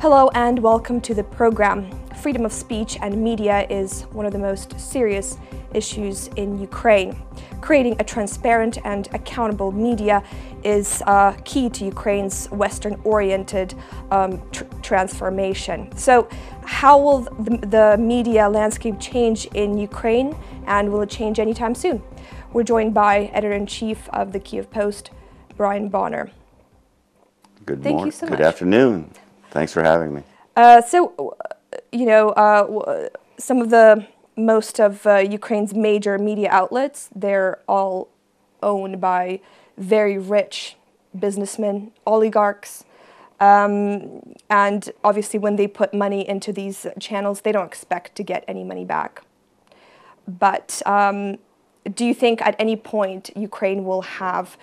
Hello and welcome to the program. Freedom of speech and media is one of the most serious issues in Ukraine. Creating a transparent and accountable media is key to Ukraine's Western-oriented transformation. So how will the media landscape change in Ukraine, and will it change anytime soon? We're joined by Editor-in-Chief of the Kyiv Post, Brian Bonner. Good morning. Thank you so much. Good afternoon. Thanks for having me. Some of most of Ukraine's major media outlets, they're all owned by very rich businessmen, oligarchs, and obviously when they put money into these channels, they don't expect to get any money back. But do you think at any point Ukraine will have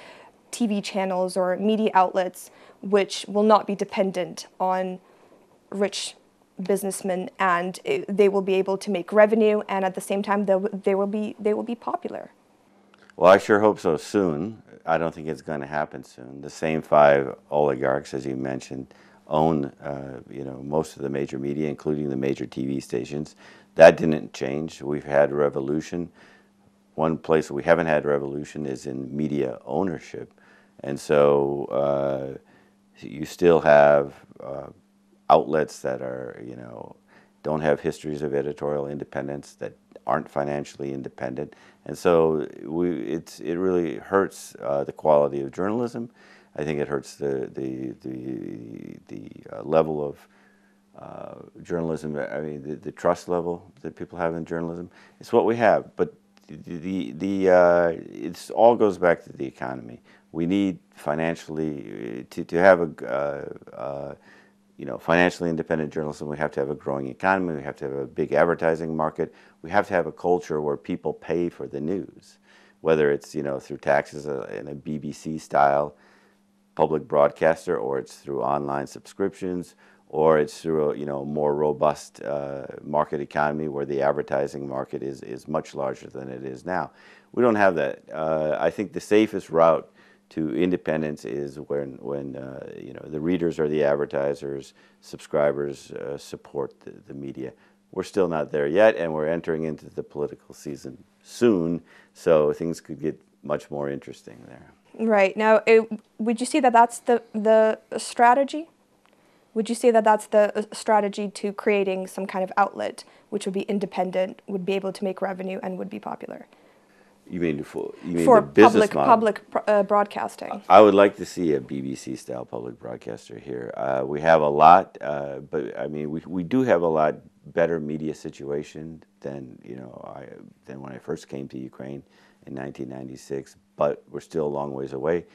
TV channels or media outlets which will not be dependent on rich businessmen, and they will be able to make revenue, and at the same time they will be popular? Well, I sure hope so soon. I don't think it's going to happen soon. The same 5 oligarchs, as you mentioned, own most of the major media, including the major TV stations. That didn't change. We've had revolution. One place we haven't had revolution is in media ownership, and so you still have outlets that are, don't have histories of editorial independence, that aren't financially independent, and so it really hurts the quality of journalism. I think it hurts the level of journalism. I mean, the trust level that people have in journalism. It's what we have, but it all goes back to the economy. We need financially to have a financially independent journalism. We have to have a growing economy. We have to have a big advertising market. We have to have a culture where people pay for the news, whether it's through taxes in a BBC style public broadcaster, or it's through online subscriptions, or it's through a more robust market economy where the advertising market is much larger than it is now. We don't have that. I think the safest route to independence is when the readers or the advertisers, subscribers support the media. We're still not there yet, and we're entering into the political season soon, so things could get much more interesting there. Right. Now, would you say that that's the strategy? Would you say that that's the strategy to creating some kind of outlet which would be independent, would be able to make revenue, and would be popular? You mean for the business public broadcasting? I would like to see a BBC-style public broadcaster here. We have a lot, but I mean, we do have a lot better media situation than than when I first came to Ukraine in 1996. But we're still a long ways away.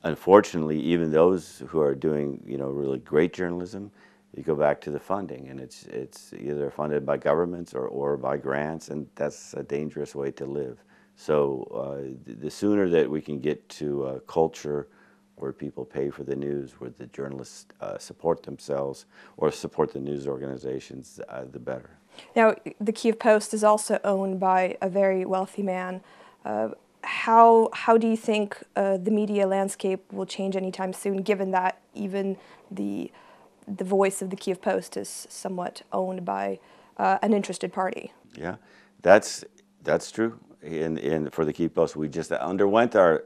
Unfortunately, even those who are doing really great journalism, you go back to the funding, and it's either funded by governments or by grants, and that's a dangerous way to live. So the sooner that we can get to a culture where people pay for the news, where the journalists support themselves or support the news organizations, the better. Now, the Kyiv Post is also owned by a very wealthy man. How do you think the media landscape will change anytime soon, given that even the voice of the Kyiv Post is somewhat owned by an interested party? Yeah, that's true. For the Kyiv Post, we just underwent our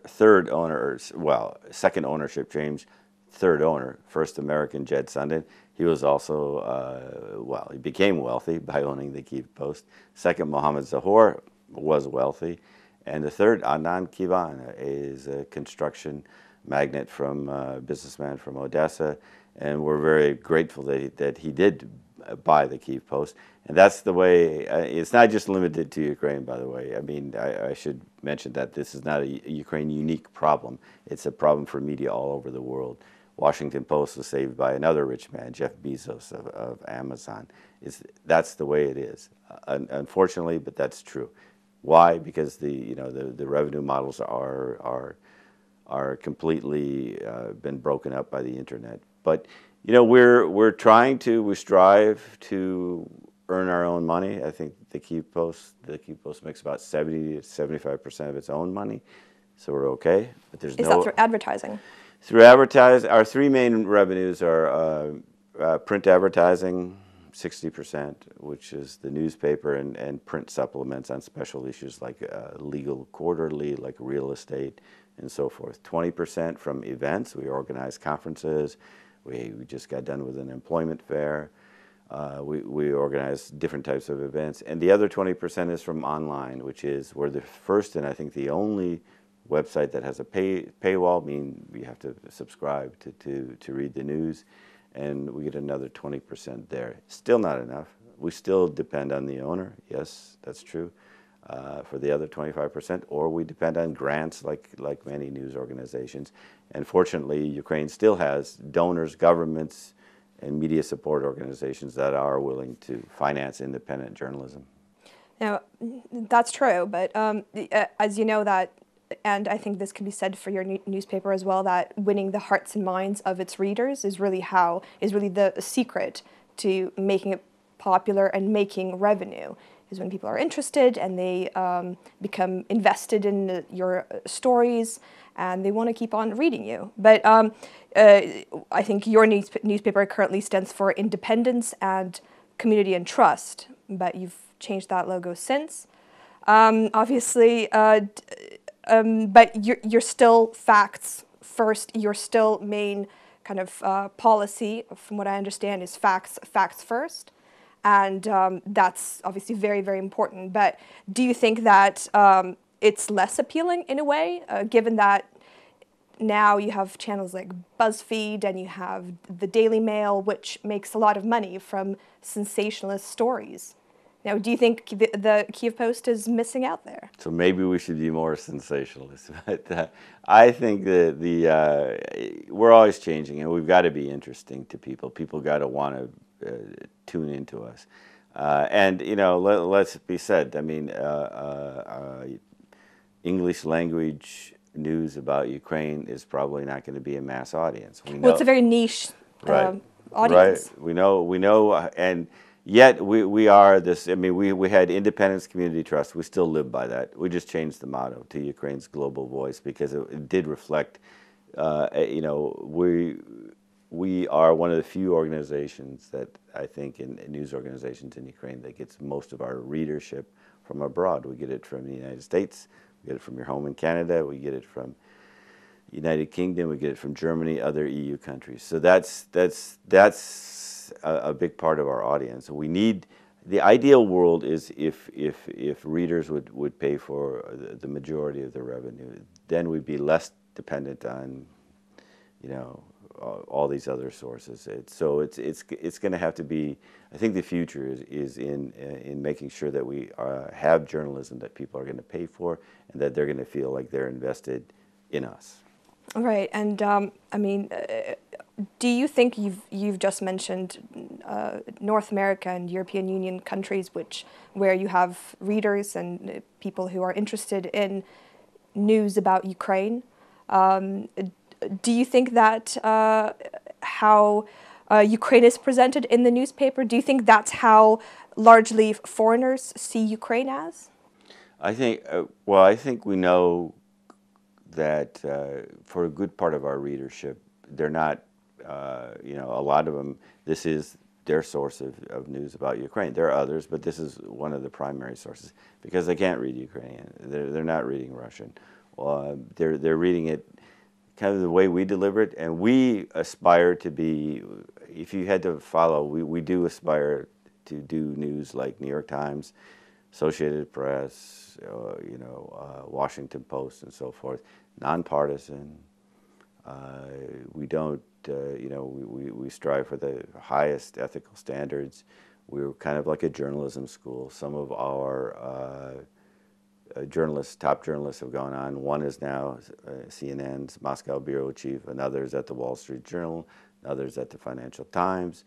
second ownership change, third owner, first American Jed Sundin. He was also, he became wealthy by owning the Kyiv Post. Second, Mohammed Zahor was wealthy. And the third, Adnan Kivan, is a construction magnate businessman from Odessa. And we're very grateful that he did buy the Kyiv Post. And that's the way, it's not just limited to Ukraine, by the way. I mean, I should mention that this is not a Ukraine unique problem. It's a problem for media all over the world. Washington Post was saved by another rich man, Jeff Bezos of Amazon. That's the way it is, unfortunately, but that's true. Why? Because the revenue models are completely been broken up by the internet. But we strive to earn our own money. I think the Kyiv Post makes about 70 to 75% of its own money. so we're okay. But there's Is that no through advertising? through advertise. Our three main revenues are print advertising, 60%, which is the newspaper and print supplements on special issues like legal quarterly, like real estate, and so forth. 20% from events. We organize conferences. We just got done with an employment fair. We organize different types of events. And the other 20% is from online, which is we're the first and I think the only website that has a paywall, meaning you have to subscribe to read the news. And we get another 20% there. Still not enough. We still depend on the owner. Yes, that's true. For the other 25%, or we depend on grants like many news organizations. And fortunately, Ukraine still has donors, governments, and media support organizations that are willing to finance independent journalism. Now, that's true, but as you know that, and I think this can be said for your newspaper as well, that winning the hearts and minds of its readers is really the secret to making it popular and making revenue, is when people are interested and they become invested in your stories and they want to keep on reading you. But I think your newspaper currently stands for independence and community and trust, but you've changed that logo since. Obviously, but you're still facts first. Your still main kind of policy, from what I understand, is facts first. And that's obviously very, very important. But do you think that it's less appealing in a way, given that now you have channels like BuzzFeed and you have the Daily Mail, which makes a lot of money from sensationalist stories? Now, do you think the Kyiv Post is missing out there? So maybe we should be more sensationalist. But I think that we're always changing, and we've got to be interesting to people. People got to want to tune into us. And, you know, let's be said, I mean, English language news about Ukraine is probably not going to be a mass audience. We know, well, it's a very niche right, audience. Right. We know, and yet we are this. I mean, we had independence, community, trust. We still live by that. We just changed the motto to Ukraine's global voice because it did reflect. You know, we are one of the few organizations that I think in news organizations in Ukraine that gets most of our readership from abroad. We get it from the United States. We get it from your home in Canada. We get it from United Kingdom. We get it from Germany, other EU countries. So that's a big part of our audience. We need, the ideal world is if readers would pay for the majority of the revenue, then we'd be less dependent on, you know, all these other sources. So it's going to have to be. I think the future is in making sure that we have journalism that people are going to pay for and that they're going to feel like they're invested in us. Right, and I mean, do you think you've just mentioned North America and European Union countries, where you have readers and people who are interested in news about Ukraine? Do you think that how Ukraine is presented in the newspaper, do you think that's how largely foreigners see Ukraine as? I think, well, I think we know that for a good part of our readership, they're not, you know, a lot of them, this is their source of news about Ukraine. There are others, but this is one of the primary sources because they can't read Ukrainian. They're not reading Russian. They're reading it kind of the way we deliver it, and we aspire to be, if you had to follow, we do aspire to do news like New York Times, Associated Press, you know, Washington Post, and so forth. Nonpartisan. We don't, you know, we strive for the highest ethical standards. We're kind of like a journalism school. Some of our top journalists have gone on. One is now CNN's Moscow bureau chief, another is at the Wall Street Journal, another's at the Financial Times,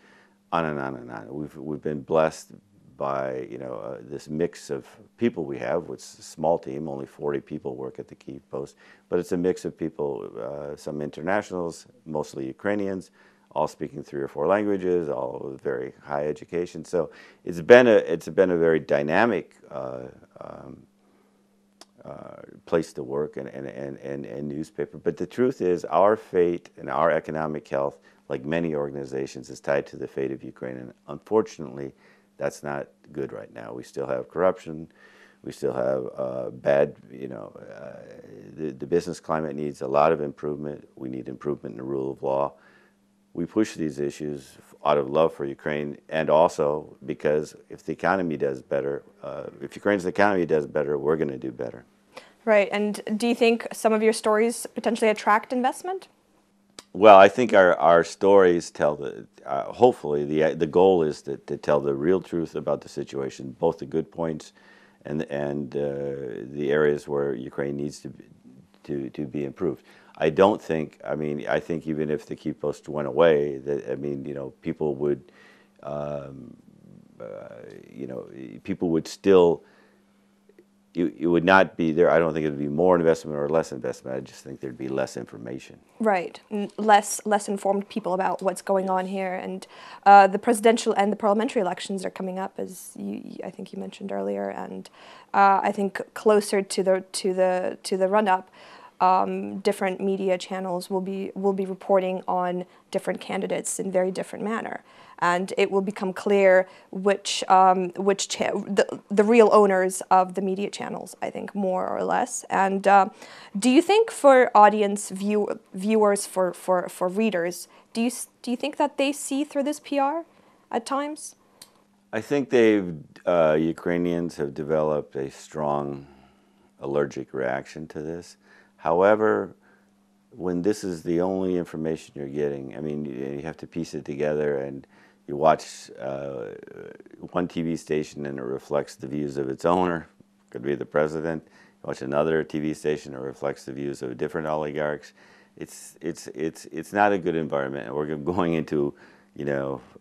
on and on and on. We've been blessed by, you know, this mix of people we have. It's a small team, only 40 people work at the Kyiv Post, but it's a mix of people, some internationals, mostly Ukrainians, all speaking 3 or 4 languages, all with very high education. So it's been a very dynamic place to work and newspaper. But the truth is, our fate and our economic health, like many organizations, is tied to the fate of Ukraine. And unfortunately, that's not good right now. We still have corruption. We still have bad, the business climate needs a lot of improvement. We need improvement in the rule of law. We push these issues out of love for Ukraine, and also because if the economy does better, if Ukraine's economy does better, we're going to do better. Right. And do you think some of your stories potentially attract investment? Well, I think our stories tell hopefully the goal is to tell the real truth about the situation, both the good points and the areas where Ukraine needs to be improved. I don't think. I mean, I think even if the Kyiv Post went away, people would, people would still. It would not be there. I don't think it would be more investment or less investment. I just think there'd be less information. Right, less informed people about what's going on here, and the presidential and the parliamentary elections are coming up, as I think you mentioned earlier, and I think closer to the run up, different media channels will be reporting on different candidates in very different manner. And it will become clear which the real owners of the media channels, I think, more or less. And do you think for audience viewers, for readers, do you think that they see through this PR at times? I think Ukrainians have developed a strong allergic reaction to this. However, when this is the only information you're getting, I mean, you have to piece it together, and you watch one TV station and it reflects the views of its owner, could be the president. You watch another TV station, it reflects the views of different oligarchs. It's not a good environment, and we're going into,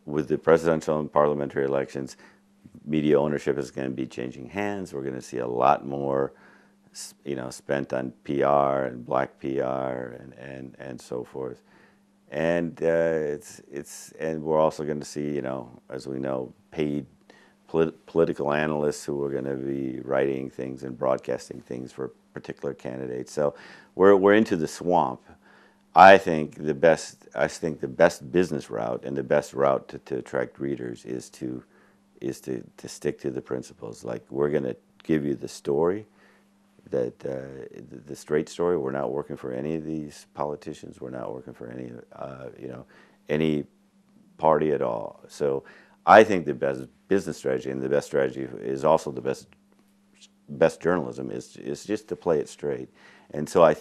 with the presidential and parliamentary elections, media ownership is going to be changing hands. We're going to see a lot more, spent on PR and black PR and so forth. And and we're also going to see, as we know, paid political analysts who are going to be writing things and broadcasting things for particular candidates. So we're into the swamp. I think the best business route and the best route to attract readers is to stick to the principles. Like, we're going to give you the story. That the straight story. We're not working for any of these politicians. We're not working for any party at all. So I think the best business strategy and the best strategy is also the best journalism is just to play it straight. And so I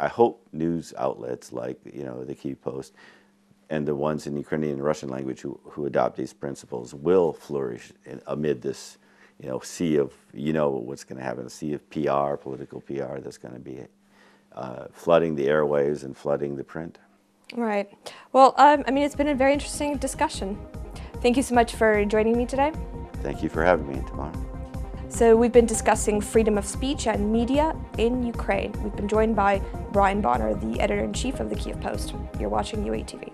hope news outlets like the Kyiv Post and the ones in Ukrainian and Russian language who adopt these principles will flourish amid this sea of, what's going to happen, a sea of PR, political PR that's going to be flooding the airwaves and flooding the print. Right. Well, it's been a very interesting discussion. Thank you so much for joining me today. Thank you for having me, Tamara. So we've been discussing freedom of speech and media in Ukraine. We've been joined by Brian Bonner, the editor-in-chief of the Kyiv Post. You're watching UATV.